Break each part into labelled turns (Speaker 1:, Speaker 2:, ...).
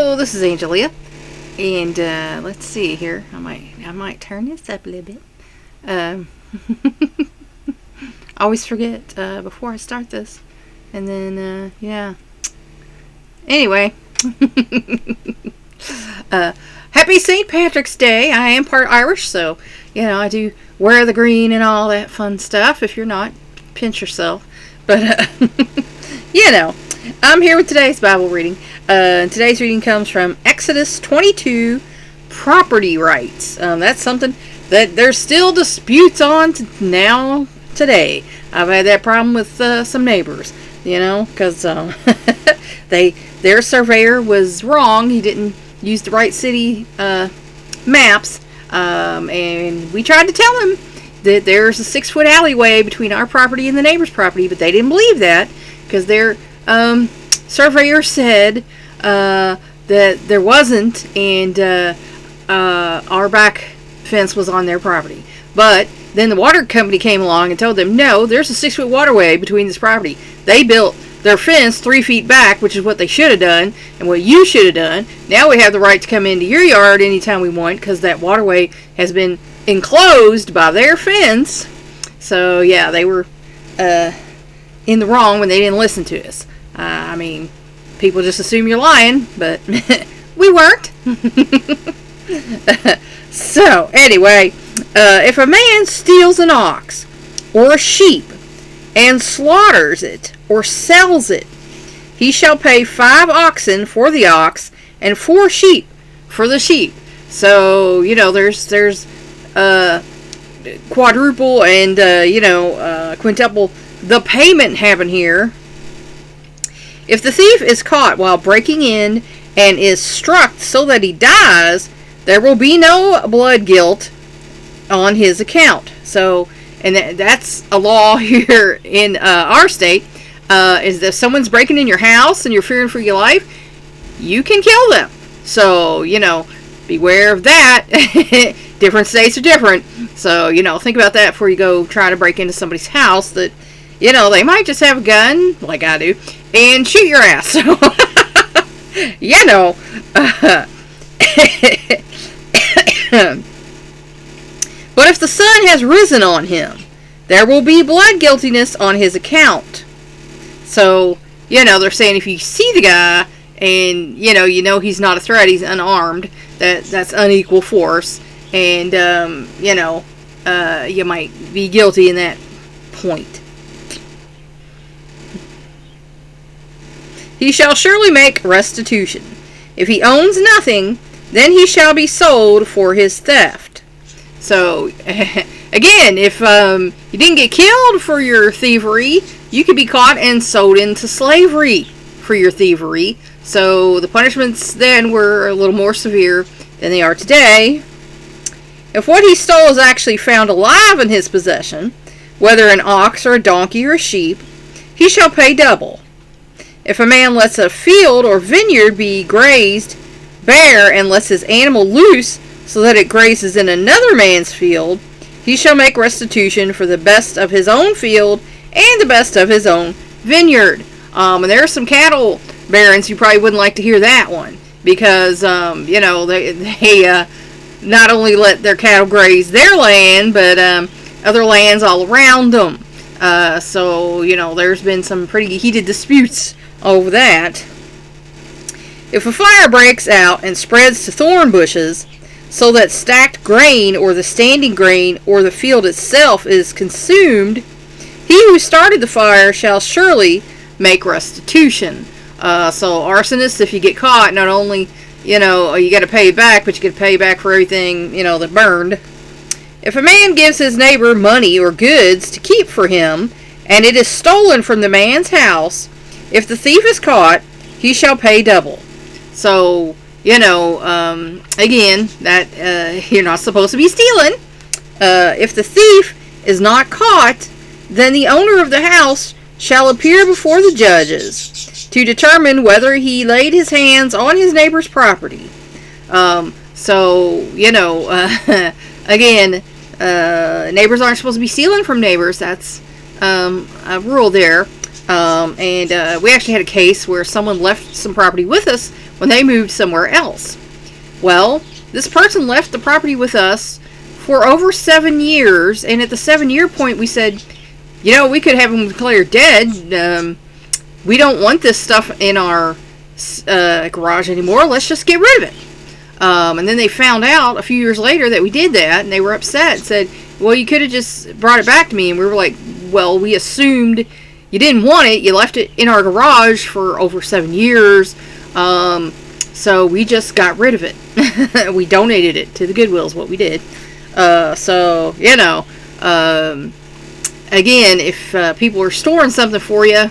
Speaker 1: Hello, this is Angelia, and let's see here. I might turn this up a little bit. I always forget before I start this, and then yeah. Anyway, happy St. Patrick's Day. I am part Irish, so I do wear the green and all that fun stuff. If you're not, pinch yourself. But I'm here with today's Bible reading. Today's reading comes from Exodus 22, property rights. That's something that there's still disputes on today. I've had that problem with some neighbors, because their surveyor was wrong. He didn't use the right city maps, and we tried to tell him that there's a 6-foot alleyway between our property and the neighbor's property, but they didn't believe that because their surveyor said that there wasn't, and our back fence was on their property. But then the water company came along and told them, no, there's a 6-foot waterway between this property. They built their fence 3 feet back, which is what they should have done and what you should have done. Now we have the right to come into your yard anytime we want because that waterway has been enclosed by their fence. So yeah, they were in the wrong when they didn't listen to us. People just assume you're lying, but we weren't. So anyway, if a man steals an ox or a sheep and slaughters it or sells it, he shall pay 5 oxen for the ox and 4 sheep for the sheep. So there's quadruple and quintuple the payment happen here. If the thief is caught while breaking in and is struck so that he dies, there will be no blood guilt on his account. So, and that's a law here in our state, is that if someone's breaking in your house and you're fearing for your life, you can kill them. So, beware of that. Different states are different. So, think about that before you go try to break into somebody's house that, they might just have a gun, like I do, and shoot your ass. So, But if the sun has risen on him, there will be blood guiltiness on his account. So, they're saying if you see the guy and, he's not a threat, he's unarmed, that's unequal force. And, you might be guilty in that point. He shall surely make restitution. If he owns nothing, then he shall be sold for his theft. So, again, if you didn't get killed for your thievery, you could be caught and sold into slavery for your thievery. So, the punishments then were a little more severe than they are today. If what he stole is actually found alive in his possession, whether an ox or a donkey or a sheep, he shall pay double. If a man lets a field or vineyard be grazed bare and lets his animal loose so that it grazes in another man's field, he shall make restitution for the best of his own field and the best of his own vineyard. And there are some cattle barons you probably wouldn't like to hear that one because, they not only let their cattle graze their land, but other lands all around them. So, there's been some pretty heated disputes over that. If a fire breaks out and spreads to thorn bushes, so that stacked grain or the standing grain or the field itself is consumed, he who started the fire shall surely make restitution. So arsonists, if you get caught, not only, you got to pay back, but you get to pay back for everything, that burned. If a man gives his neighbor money or goods to keep for him, and it is stolen from the man's house, if the thief is caught, he shall pay double. So, again, that you're not supposed to be stealing. If the thief is not caught, then the owner of the house shall appear before the judges to determine whether he laid his hands on his neighbor's property. Again, neighbors aren't supposed to be stealing from neighbors. That's a rule there. And we actually had a case where someone left some property with us when they moved somewhere else. Well, this person left the property with us for over 7 years, and at the 7-year point we said, we could have him declared dead. We don't want this stuff in our garage anymore. Let's just get rid of it. And then they found out a few years later that we did that, and they were upset and said, well, you could have just brought it back to me. And we were like, well, we assumed you didn't want it. You left it in our garage for over 7 years. So we just got rid of it. We donated it to the Goodwill is what we did. Again, if people are storing something for you,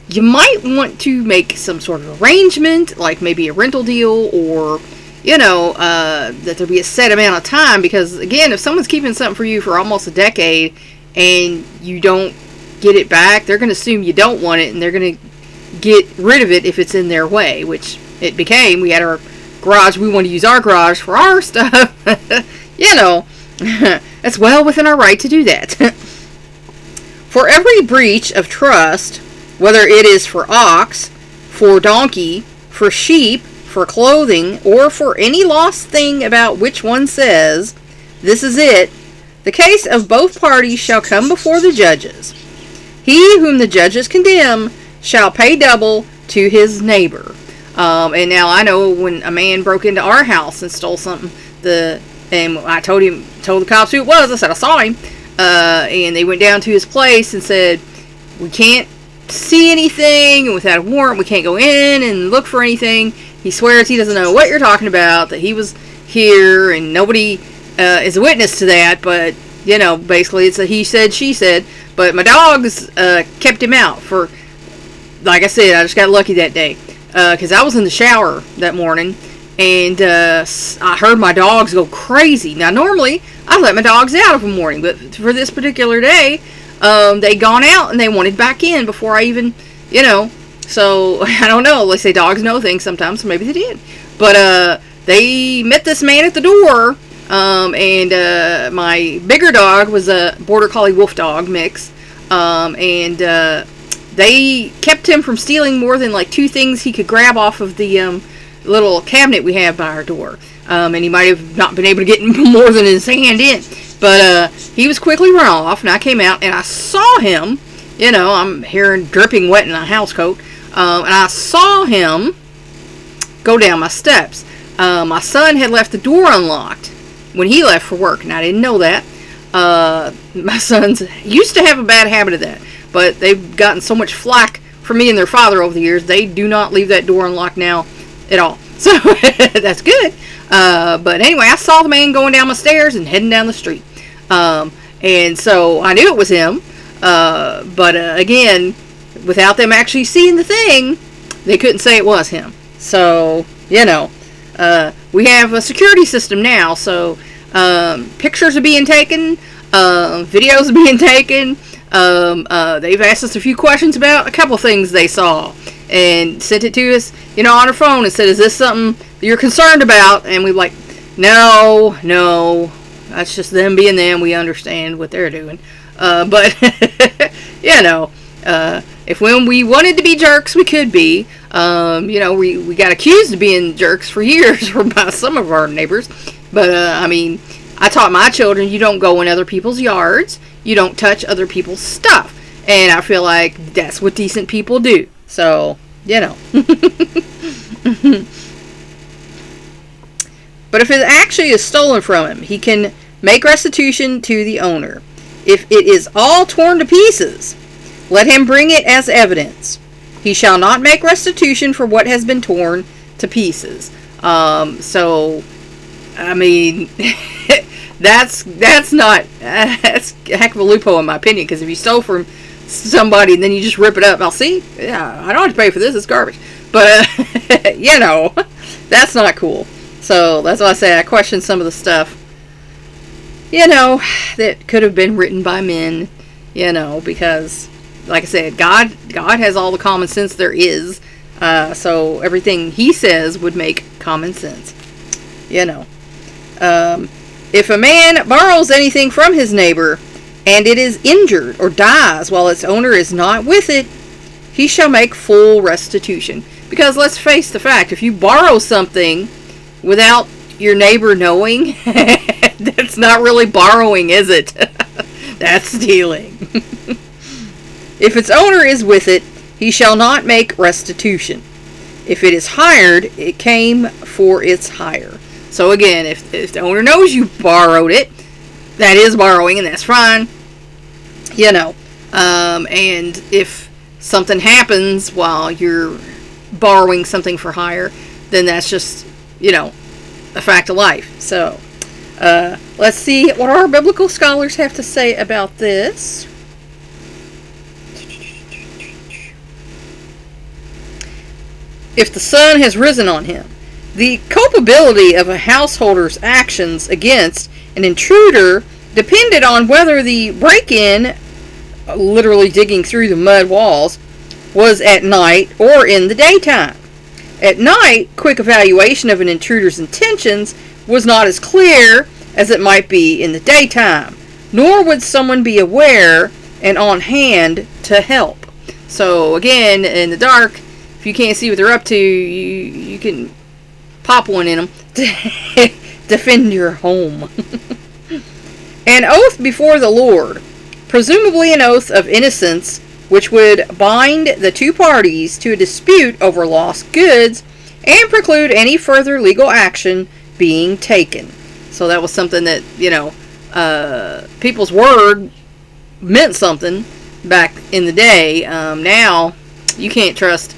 Speaker 1: you might want to make some sort of arrangement, like maybe a rental deal, or, that there be a set amount of time. Because, again, if someone's keeping something for you for almost a decade and you don't get it back, they're going to assume you don't want it, and they're going to get rid of it if it's in their way, which it became. We had our garage. We want to use our garage for our stuff. It's well within our right to do that. For every breach of trust, whether it is for ox, for donkey, for sheep, for clothing, or for any lost thing about which one says, this is it, the case of both parties shall come before the judges. He whom the judges condemn shall pay double to his neighbor. And now I know when a man broke into our house and stole something, and I told the cops who it was. I said I saw him, and they went down to his place and said, we can't see anything, and without a warrant we can't go in and look for anything. He swears he doesn't know what you're talking about, that he was here, and nobody is a witness to that. But basically it's a he said, she said. But my dogs kept him out for, like I said, I just got lucky that day, because I was in the shower that morning, and I heard my dogs go crazy. Now, normally, I let my dogs out of the morning, but for this particular day, they'd gone out, and they wanted back in before I even, so, I don't know. They say dogs know things sometimes, so maybe they did. But they met this man at the door, and my bigger dog was a Border Collie Wolf Dog mix, and they kept him from stealing more than like 2 things he could grab off of the little cabinet we have by our door. And he might have not been able to get more than his hand in. But he was quickly run off, and I came out, and I saw him. I'm here dripping wet in a house coat. And I saw him go down my steps. My son had left the door unlocked when he left for work, and I didn't know that. My sons used to have a bad habit of that, but they've gotten so much flack from me and their father over the years, they do not leave that door unlocked now at all. So that's good. But anyway, I saw the man going down my stairs and heading down the street. And so I knew it was him. But again, without them actually seeing the thing, they couldn't say it was him. So, we have a security system now. So pictures are being taken, videos are being taken. They've asked us a few questions about a couple things they saw and sent it to us, on our phone and said, is this something that you're concerned about? And we're like, no, that's just them being them. We understand what they're doing. But, if when we wanted to be jerks, we could be. We got accused of being jerks for years by some of our neighbors. But, I taught my children, you don't go in other people's yards. You don't touch other people's stuff. And I feel like that's what decent people do. So, But if it actually is stolen from him, he can make restitution to the owner. If it is all torn to pieces, let him bring it as evidence. He shall not make restitution for what has been torn to pieces. That's a heck of a loophole in my opinion, because if you stole from somebody and then you just rip it up, I don't have to pay for this, it's garbage. But, that's not cool. So, that's why I say I question some of the stuff, that could have been written by men, because, like I said, God has all the common sense there is, so everything he says would make common sense, If a man borrows anything from his neighbor, and it is injured or dies while its owner is not with it, he shall make full restitution. Because let's face the fact, if you borrow something without your neighbor knowing, that's not really borrowing, is it? That's stealing. If its owner is with it, he shall not make restitution. If it is hired, it came for its hire. So again, if the owner knows you borrowed it, that is borrowing, and that's fine. And if something happens while you're borrowing something for hire, then that's just, a fact of life. So, let's see what our biblical scholars have to say about this. If the sun has risen on him, the culpability of a householder's actions against an intruder depended on whether the break-in, literally digging through the mud walls, was at night or in the daytime. At night, quick evaluation of an intruder's intentions was not as clear as it might be in the daytime, nor would someone be aware and on hand to help. So again, in the dark, if you can't see what they're up to, you can pop one in them to defend your home. An oath before the Lord, presumably an oath of innocence, which would bind the two parties to a dispute over lost goods and preclude any further legal action being taken. So that was something that, people's word meant something back in the day. Now, you can't trust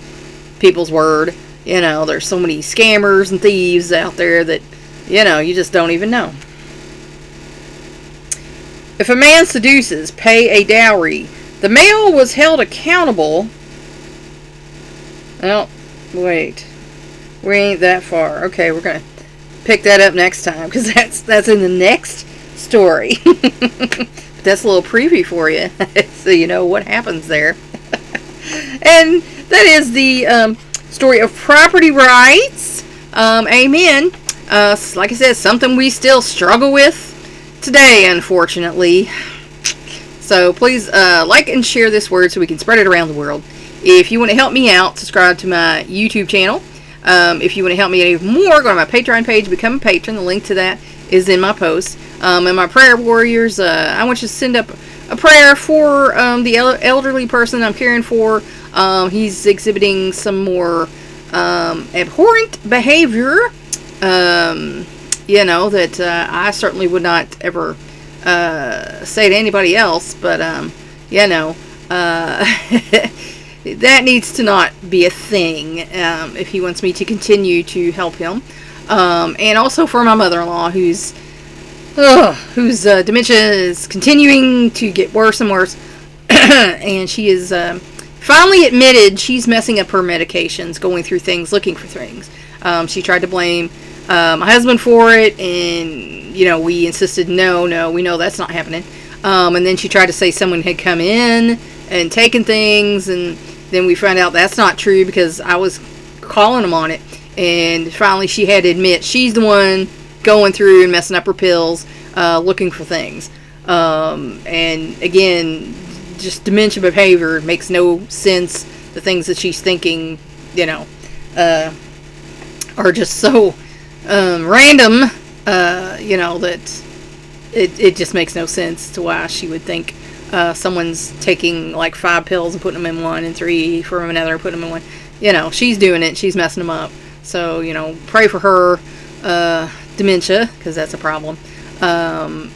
Speaker 1: people's word. There's so many scammers and thieves out there that, you just don't even know. If a man seduces, pay a dowry. The male was held accountable. Oh, wait. We ain't that far. Okay, we're going to pick that up next time, because that's in the next story. That's a little preview for you, so you know what happens there. And that is the story of property rights. Amen. Like I said, something we still struggle with today, unfortunately. So please like and share this word so we can spread it around the world. If you want to help me out, subscribe to my YouTube channel. If you want to help me even more, go to my Patreon page, become a patron. The link to that is in my post. And my prayer warriors, I want you to send up a prayer for the elderly person I'm caring for. He's exhibiting some more abhorrent behavior, that I certainly would not ever say to anybody else, but that needs to not be a thing if he wants me to continue to help him. And also for my mother-in-law, whose dementia is continuing to get worse and worse, and she is finally admitted she's messing up her medications, going through things, looking for things. She tried to blame my husband for it, and we insisted no, we know that's not happening. And then she tried to say someone had come in and taken things, and then we found out that's not true because I was calling them on it. And finally she had to admit she's the one going through and messing up her pills, looking for things. And again, just dementia behavior makes no sense. The things that she's thinking, are just so random, that it just makes no sense to why she would think someone's taking like 5 pills and putting them in one, and 3 from another and putting them in one. She's doing it. She's messing them up. So, pray for her dementia, because that's a problem. You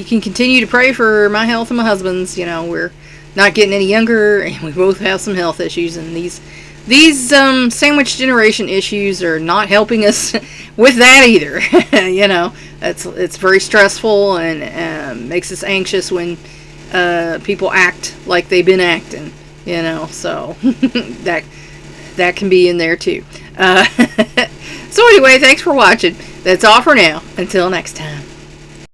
Speaker 1: can continue to pray for my health and my husband's. We're not getting any younger, and we both have some health issues, and these sandwich generation issues are not helping us with that either. It's very stressful and makes us anxious when people act like they've been acting. So that can be in there too. So anyway, thanks for watching. That's all for now. Until next time.